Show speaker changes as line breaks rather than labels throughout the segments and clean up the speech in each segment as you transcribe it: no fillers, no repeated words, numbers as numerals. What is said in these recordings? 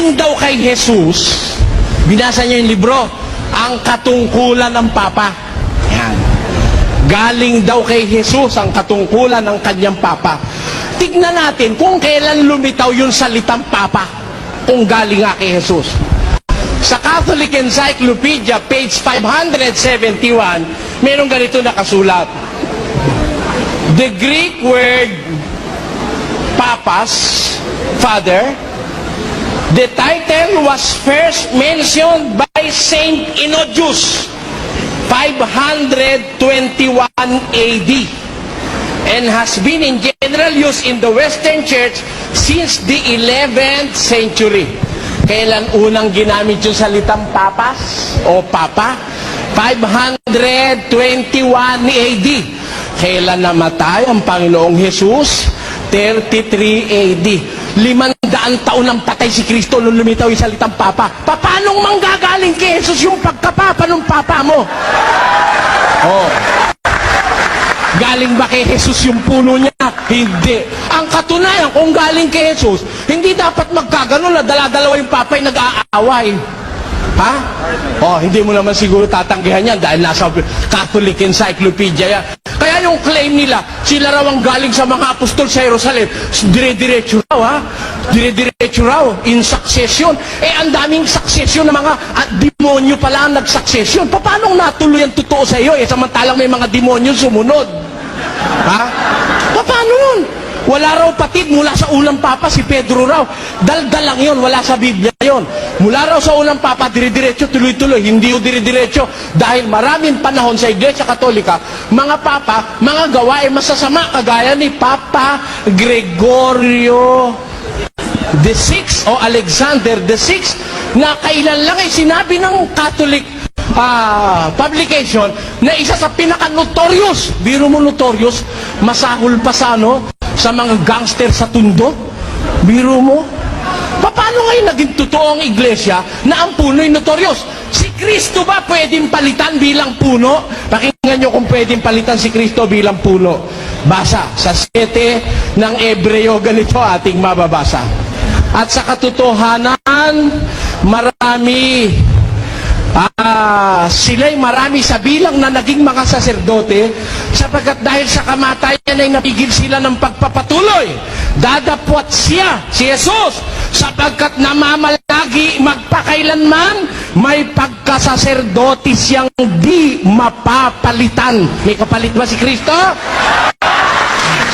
galing daw kay Jesus, binasa niyo yung libro, ang katungkulan ng Papa. Yan. Galing daw kay Jesus ang katungkulan ng kanyang Papa. Tignan natin kung kailan lumitaw yung salitang Papa, kung galing nga kay Jesus. Sa Catholic Encyclopedia, page 571, mayroong ganito nakasulat. The Greek word Papas, Father, the title was first mentioned by Saint Enochius, 521 AD, and has been in general use in the Western Church since the 11th century. Kailan unang ginamit yung salitang Papas o Papa? 521 AD. Kailan namatay ang Panginoong Jesus? 33 AD. 500 taon nang patay si Kristo nung lumitaw yung salitang Papa. Paano manggagaling kay Jesus yung pagkapapa ng Papa mo? Oh. Galing ba kay Jesus yung puno niya? Hindi. Ang katunayan, kung galing kay Jesus, hindi dapat magkaganon na dala-dalawa yung Papa yung nag-aaway. Ha? Oh, hindi mo naman siguro tatanggihan yan dahil nasa Catholic Encyclopedia yan. Kaya yung claim nila, sila raw ang galing sa mga apostol sa Jerusalem, dire-diretso raw, ha? Dire-diretso raw, in succession. Ang daming succession ng mga demonyo pala ang nag-succession. Paano natuloy ang totoo sa iyo? Samantalang may mga demonyo sumunod. Ha? Paano yun? Wala raw patid mula sa unang Papa, si Pedro raw. Daldal lang yun, wala sa Biblia yun. Mula raw sa unang Papa, dire-diretso, tuloy-tuloy. Hindi yung dire-diretso. Dahil maraming panahon sa Iglesia Katolika, mga Papa, mga gawain masasama, kagaya ni Papa Gregorio the Sixth o Alexander the Sixth, na kailan lang ay sinabi ng Catholic publication na isa sa pinaka-notorious, biro mo notorious, masahol pa sa sa mga gangster sa Tondo. Biro mo. Paano ngayon naging totoo ang iglesia na ang puno'y notorious? Si Kristo ba pwedeng palitan bilang puno? Pakinggan nyo kung pwedeng palitan si Kristo bilang puno. Basa sa 7 ng Ebreo, ganito ating mababasa. At sa katotohanan, sila'y marami sa bilang na naging mga saserdote, sapagkat dahil sa kamatayan ay napigil sila ng pagpapatuloy. Dadapwat siya, si Jesus, sapagkat namamalagi magpakailanman, may pagkasaserdote siyang di mapapalitan. May kapalit ba si Kristo?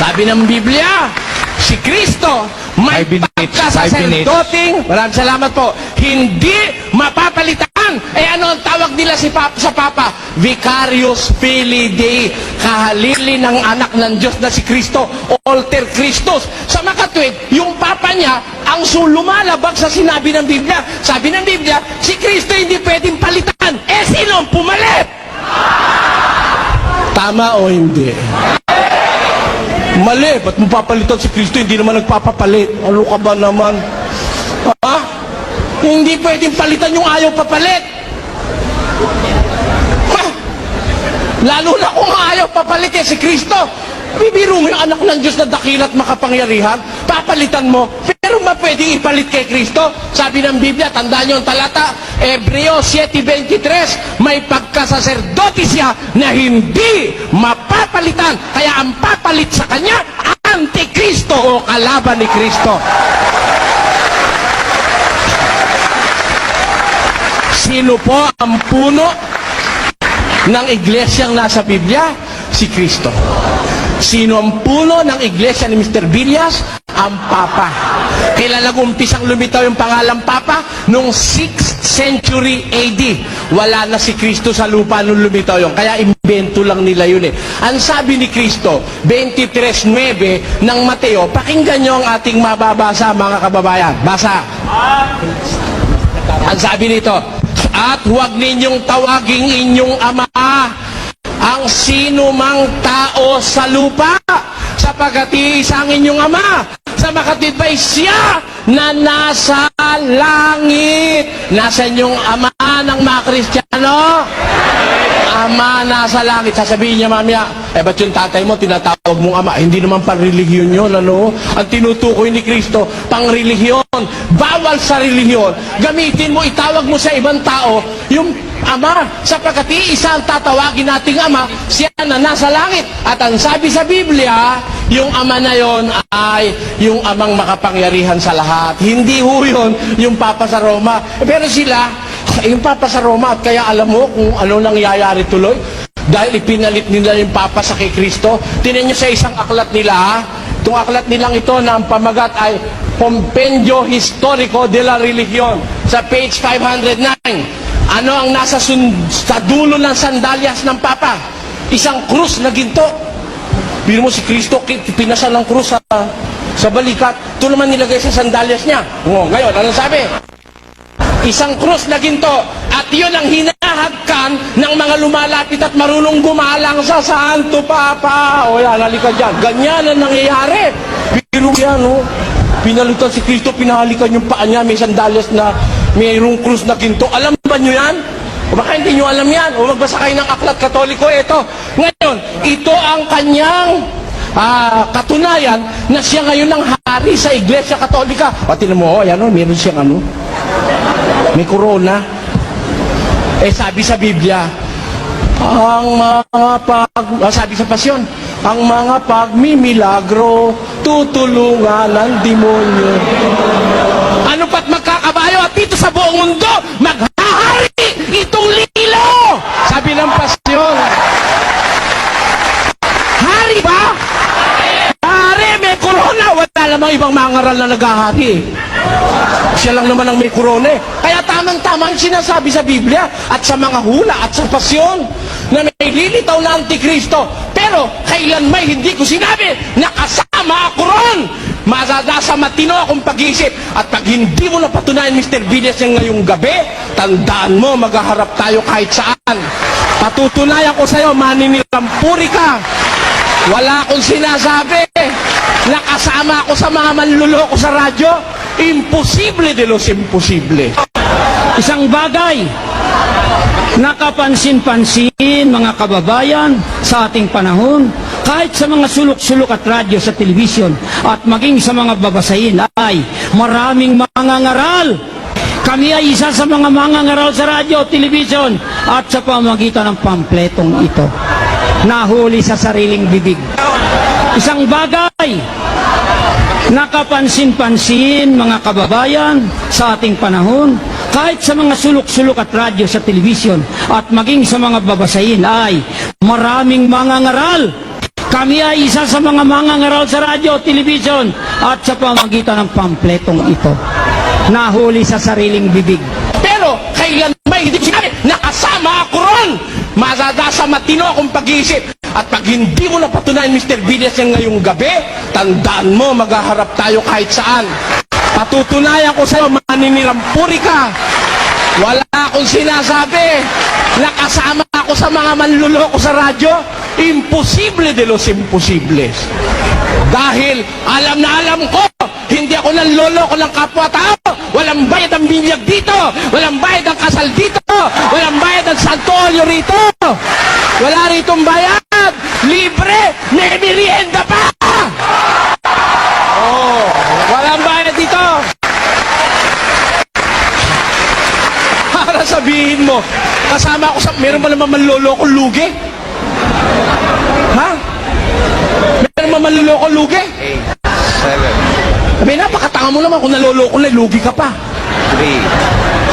Sabi ng Biblia, si Kristo may pagkasaserdoteng, maraming salamat po, hindi mapapalitan. Ano ang tawag nila sa Papa? Vicarius Filii Dei, kahalili ng anak ng Diyos na si Kristo, Alter Christus. Sa makatwid, yung Papa niya ang lumalabag sa sinabi ng Biblia. Sabi ng Biblia, si Kristo hindi pwedeng palitan. Sino ang pumalit? Tama o hindi? Mali, ba't mo papalitan si Kristo? Hindi naman nagpapapalit. Ano ka ba naman? Ha? Hindi pwedeng palitan yung ayaw papalit. Ha? Lalo na kung ayaw papalit si Kristo. Bibiro mo yung anak ng Diyos na dakilat makapangyarihan, papalitan mo. Pero ba pwedeng ipalit kay Kristo? Sabi ng Biblia, tandaan nyo ang talata, Ebreo 7:23, may pagkasaserdote siya na hindi mapapalitan. Kaya ang papalit sa kanya, Antikristo o kalaban ni Kristo. Sino po ang puno ng iglesyang nasa Biblia? Si Kristo. Sino ang puno ng iglesia ni Mr. Villas? Ang Papa. Kailan nag-umpisang lumitaw yung pangalang Papa? Noong 6th century AD. Wala na si Kristo sa lupa nung lumitaw yun. Kaya imbento lang nila yun eh. Ang sabi ni Kristo, 23:9 ng Mateo, pakinggan nyo ang ating mababasa mga kababayan. Basa. Ang sabi nito, at huwag ninyong tawaging inyong ama ang sino mang tao sa lupa, sapagkat iisa ang inyong ama, sa makatwid ba'y siya na nasa langit. Nasa inyong ama ng mga Kristiyano? Ama nasa langit. Sasabihin niya mamaya, ba't yung tatay mo tinatawag mong ama? Hindi naman pang relihiyon yun, ano? Ang tinutukoy ni Kristo, pang relihiyon. Bawal sa relihiyon. Gamitin mo, itawag mo sa ibang tao, yung ama, sapagkat iisa ang tatawagin nating ama, siya na nasa langit. At ang sabi sa Biblia, yung ama na yon ay yung amang makapangyarihan sa lahat. Hindi ho yun yung Papa sa Roma. Pero sila, yung Papa sa Roma, at kaya alam mo kung ano nangyayari tuloy? Dahil ipinalit nila yung Papa sa kay Kristo. Tinan nyo sa isang aklat nila, ha? Itong aklat nilang ito na ang pamagat ay Compendio Historico de la Religion sa page 509. Ano ang nasa sa dulo ng sandalyas ng Papa? Isang krus na ginto. Biro mo si Kristo, pinasa ng krus sa balikat. Ito naman nilagay sa sandalyas niya. Ngayon, ano sabi? Isang krus na ginto. At yun ang hinahagkan ng mga lumalapit at marunong gumalang sa Santo Papa. O yan, halika dyan. Ganyan ang nangyayari. Biro yan, oh. Pinalitan si Kristo, pinahalikan yung paa niya, may sandalyas na mayroong krus na ginto. Alam ba nyo yan? O baka hindi nyo alam yan. O magbasa kayo ng aklat katoliko. Ito. Ngayon, ito ang kanyang katunayan na siya ngayon ang hari sa Iglesia Katolika. O tinan mo, ayan o, meron siyang ano. May corona. Sabi sa Biblia, ang mga sabi sa pasyon, ang mga pagmimilagro, tutulungan ng demonyo. Ano pa't magkakabayo at dito sa buong mundo, maghahari itong lilo! Sabi ng pasyon. Hari ba? Hari, may corona. Wala namang ibang mangaral na naghahari. Siya lang naman ang may corona eh. Kaya tamang-tama ang sinasabi sa Biblia at sa mga hula at sa pasyon na may lilitaw na Antikristo. Pero kailan may hindi ko sinabi na kasama ako ron. Masadasa matino akong pag-iisip. At pag hindi mo napatunayan, Mr. Villas, yung ngayong gabi, tandaan mo, maghaharap tayo kahit saan. Patutunayan ko sa'yo, maninilampuri ka. Wala akong sinasabi. Nakasama ako sa mga manluloko sa radyo. Imposible de los imposible.
Isang bagay na kapansin-pansin, mga kababayan, sa ating panahon, kahit sa mga sulok-sulok at radyo sa telebisyon at maging sa mga babasahin ay maraming mangangaral. Kami ay isa sa mga mangangaral sa radyo, telebisyon at sa pamamagitan ng pampletong ito. Nahuli sa sariling bibig. Isang bagay na kapansin-pansin, mga kababayan, sa ating panahon, kahit sa mga sulok-sulok at radyo sa telebisyon at maging sa mga babasahin ay maraming mangangaral. Kami ay isa sa mga mangangaral sa radyo, telebisyon at sa pamamagitan ng pampletong ito. Nahuli sa sariling bibig.
Pero kailan may hindi sinabi, nakasama ako ron. Masadasa matino akong pag-iisip. At pag hindi mo napatunayan, Mr. Villas, yung ngayong gabi, tandaan mo, maghaharap tayo kahit saan. Patutunayan ko sa'yo, maninilampuri ka. Wala akong sinasabi. Nakasama ako sa mga manluloko sa radyo. Imposible de los imposibles. Dahil alam na alam ko, hindi ako nanloloko ng kapwa-tao. Walang bayad ang binyag dito. Walang bayad ang kasal dito. Walang bayad ang santo olyo rito. Wala ritong bayad. Libre. May merienda pa. Oh, walang bayad dito. Para sabihin mo, kasama ako sa, meron ba naman manloloko lugi? Ha? Meron ba manloloko lugi?
8, 7,
Sabi, napakatanga mo naman kung naloloko na, lugi ka pa.
3,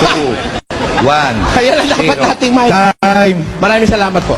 2, 1.
Kaya lang dapat nating may...
Time.
Maraming salamat po.